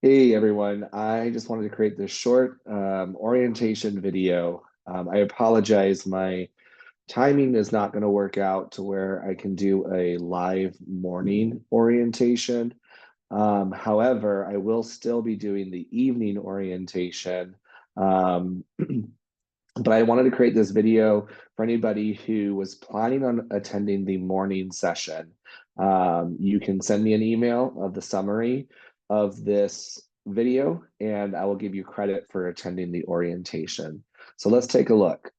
Hey everyone, I just wanted to create this short orientation video. I apologize, my timing is not going to work out to where I can do a live morning orientation. However, I will still be doing the evening orientation. Um, but I wanted to create this video for anybody who was planning on attending the morning session. You can send me an email of the summary of this video, and I will give you credit for attending the orientation. So let's take a look.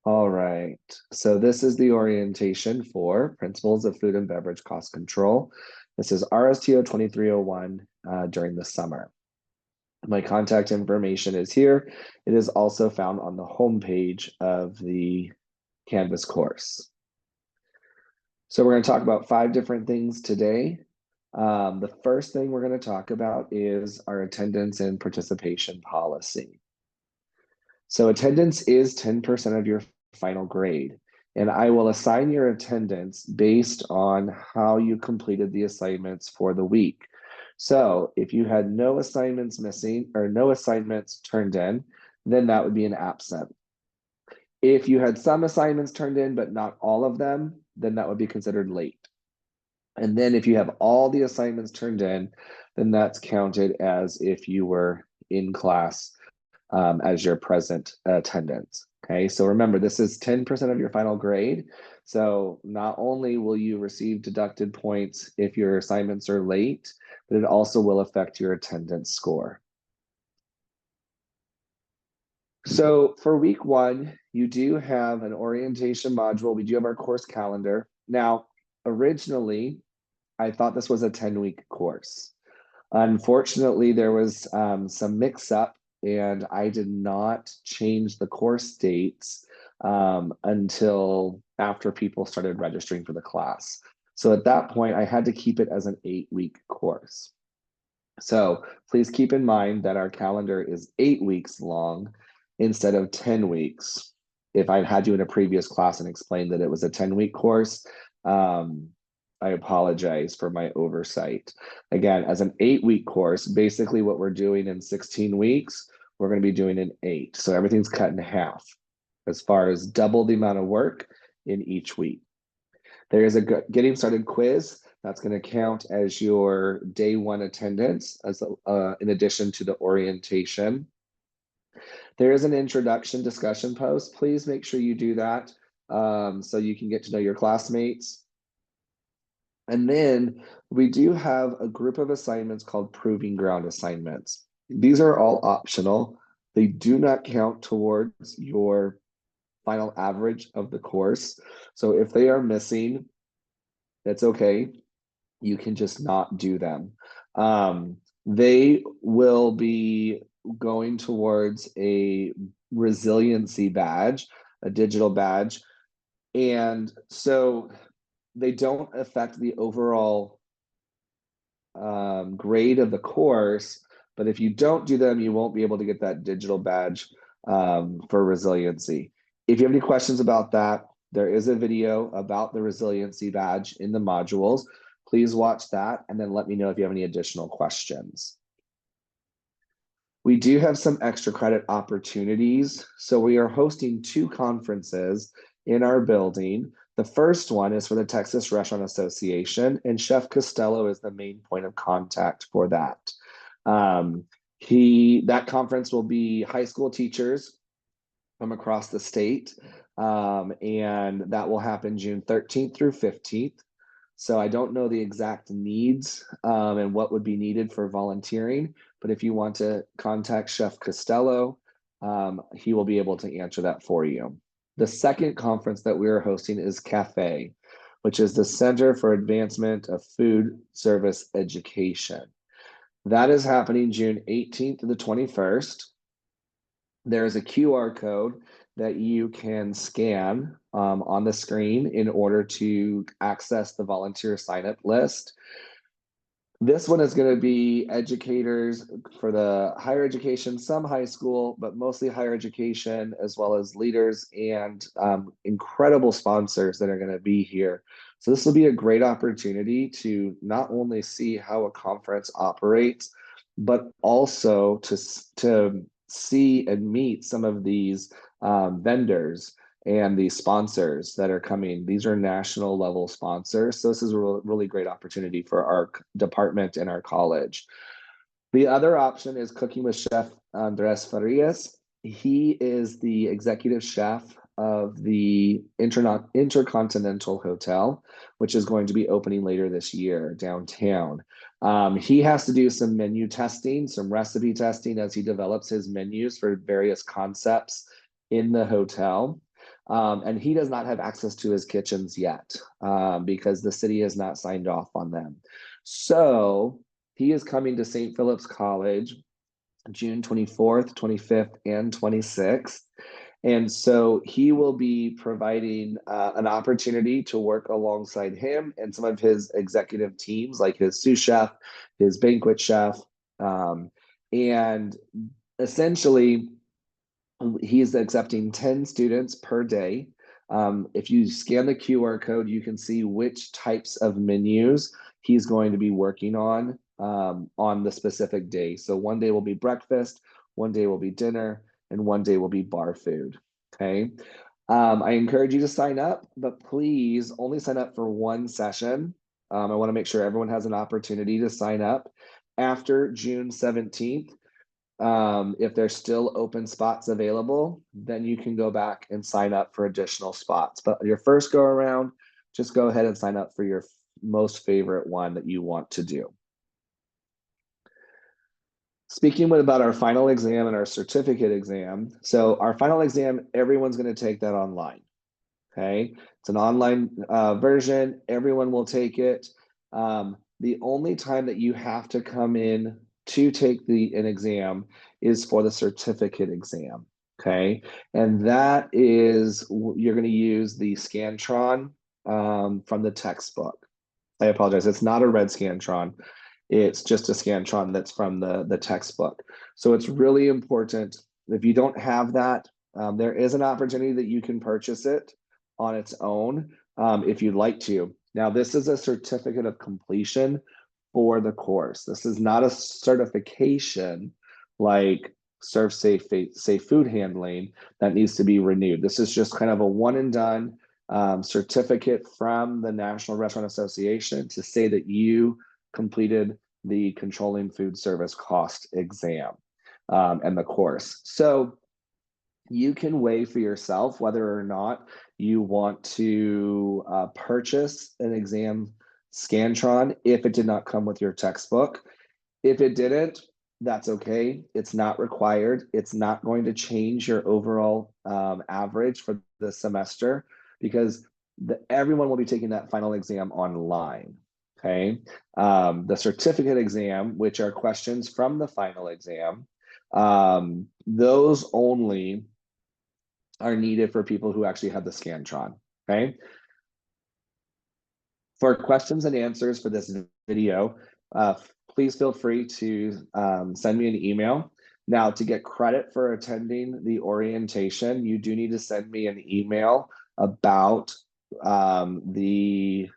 All right, so this is the orientation for Principles of Food and Beverage Cost Control. This is RSTO 2301 during the summer. My contact information is here. It is also found on the homepage of the Canvas course. So we're going to talk about 5 different things today. The first thing we're going to talk about is our attendance and participation policy. So attendance is 10% of your final grade, and I will assign your attendance based on how you completed the assignments for the week. So if you had no assignments missing or no assignments turned in, then that would be an absent. If you had some assignments turned in, but not all of them, then that would be considered late. And then if you have all the assignments turned in, then that's counted as if you were in class as your present attendance. Okay, so remember, this is 10% of your final grade. So not only will you receive deducted points if your assignments are late, but it also will affect your attendance score. So for week 1, you do have an orientation module. We do have our course calendar. Now, originally, I thought this was a 10-week course. Unfortunately, there was some mix-up, and I did not change the course dates until after people started registering for the class. So at that point, I had to keep it as an 8-week course. So please keep in mind that our calendar is 8 weeks long instead of 10 weeks. If I'd had you in a previous class and explained that it was a 10-week course, I apologize for my oversight. Again, as an 8-week course, basically what we're doing in 16 weeks, we're going to be doing in 8. So everything's cut in half as far as double the amount of work in each week. There is a getting started quiz that's going to count as your day 1 attendance as in addition to the orientation. There is an introduction discussion post. Please make sure you do that so you can get to know your classmates. And then we do have a group of assignments called Proving Ground assignments. These are all optional. They do not count towards your final average of the course. So if they are missing, that's okay. You can just not do them. They will be going towards a resiliency badge, a digital badge. And so they don't affect the overall grade of the course, but if you don't do them, you won't be able to get that digital badge for resiliency. If you have any questions about that, there is a video about the resiliency badge in the modules. Please watch that and then let me know if you have any additional questions. We do have some extra credit opportunities. So we are hosting 2 conferences in our building. The first one is for the Texas Restaurant Association, and Chef Costello is the main point of contact for that. That conference will be high school teachers from across the state, and that will happen June 13th through 15th. So I don't know the exact needs and what would be needed for volunteering, but if you want to contact Chef Costello, he will be able to answer that for you. The second conference that we are hosting is CAFE, which is the Center for Advancement of Food Service Education. That is happening June 18th to the 21st. There is a QR code that you can scan on the screen in order to access the volunteer sign-up list. This one is going to be educators for the higher education, some high school, but mostly higher education, as well as leaders and incredible sponsors that are going to be here. So this will be a great opportunity to not only see how a conference operates, but also to see and meet some of these vendors and the sponsors that are coming. These are national level sponsors. So this is a really great opportunity for our department and our college. The other option is Cooking with Chef Andres Farias. He is the executive chef of the Intercontinental Hotel, which is going to be opening later this year downtown. He has to do some menu testing, some recipe testing as he develops his menus for various concepts in the hotel. And he does not have access to his kitchens yet because the city has not signed off on them. So he is coming to St. Philip's College June 24th, 25th, and 26th. And so he will be providing an opportunity to work alongside him and some of his executive teams, like his sous chef, his banquet chef. And essentially, he's accepting 10 students per day. If you scan the QR code, you can see which types of menus he's going to be working on the specific day. So one day will be breakfast, one day will be dinner, and one day will be bar food. Okay. I encourage you to sign up, but please only sign up for one session. I want to make sure everyone has an opportunity to sign up after June 17th. If there's still open spots available, then you can go back and sign up for additional spots. But your first go around, just go ahead and sign up for your most favorite one that you want to do. Speaking about our final exam and our certificate exam. So our final exam, everyone's going to take that online. Okay. It's an online version. Everyone will take it. The only time that you have to come in to take an exam is for the certificate exam. Okay. And that is, you're going to use the Scantron from the textbook. I apologize. It's not a red Scantron. It's just a Scantron that's from the textbook. So it's really important. If you don't have that, there is an opportunity that you can purchase it on its own if you'd like to. Now, this is a certificate of completion for the course. This is not a certification like Serve Safe Food Handling that needs to be renewed. This is just kind of a one and done certificate from the National Restaurant Association to say that you completed the Controlling Food Service Cost exam and the course. So you can weigh for yourself whether or not you want to purchase an exam Scantron if it did not come with your textbook. If it didn't, that's okay. It's not required. It's not going to change your overall average for the semester because everyone will be taking that final exam online. Okay. The certificate exam, which are questions from the final exam, those only are needed for people who actually have the Scantron. Okay. For questions and answers for this video, please feel free to send me an email. Now, to get credit for attending the orientation, you do need to send me an email about the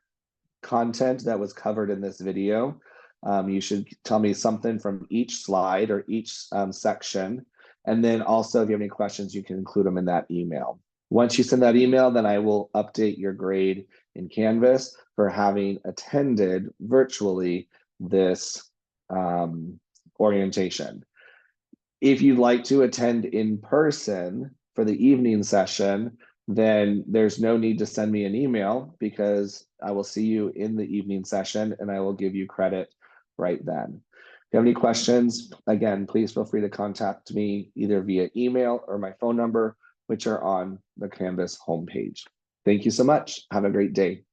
content that was covered in this video. You should tell me something from each slide or each section. And then also, if you have any questions, you can include them in that email. Once you send that email, then I will update your grade in Canvas for having attended virtually this orientation. If you'd like to attend in person for the evening session, then there's no need to send me an email because I will see you in the evening session and I will give you credit right then. If you have any questions, again, please feel free to contact me either via email or my phone number, which are on the Canvas homepage. Thank you so much. Have a great day.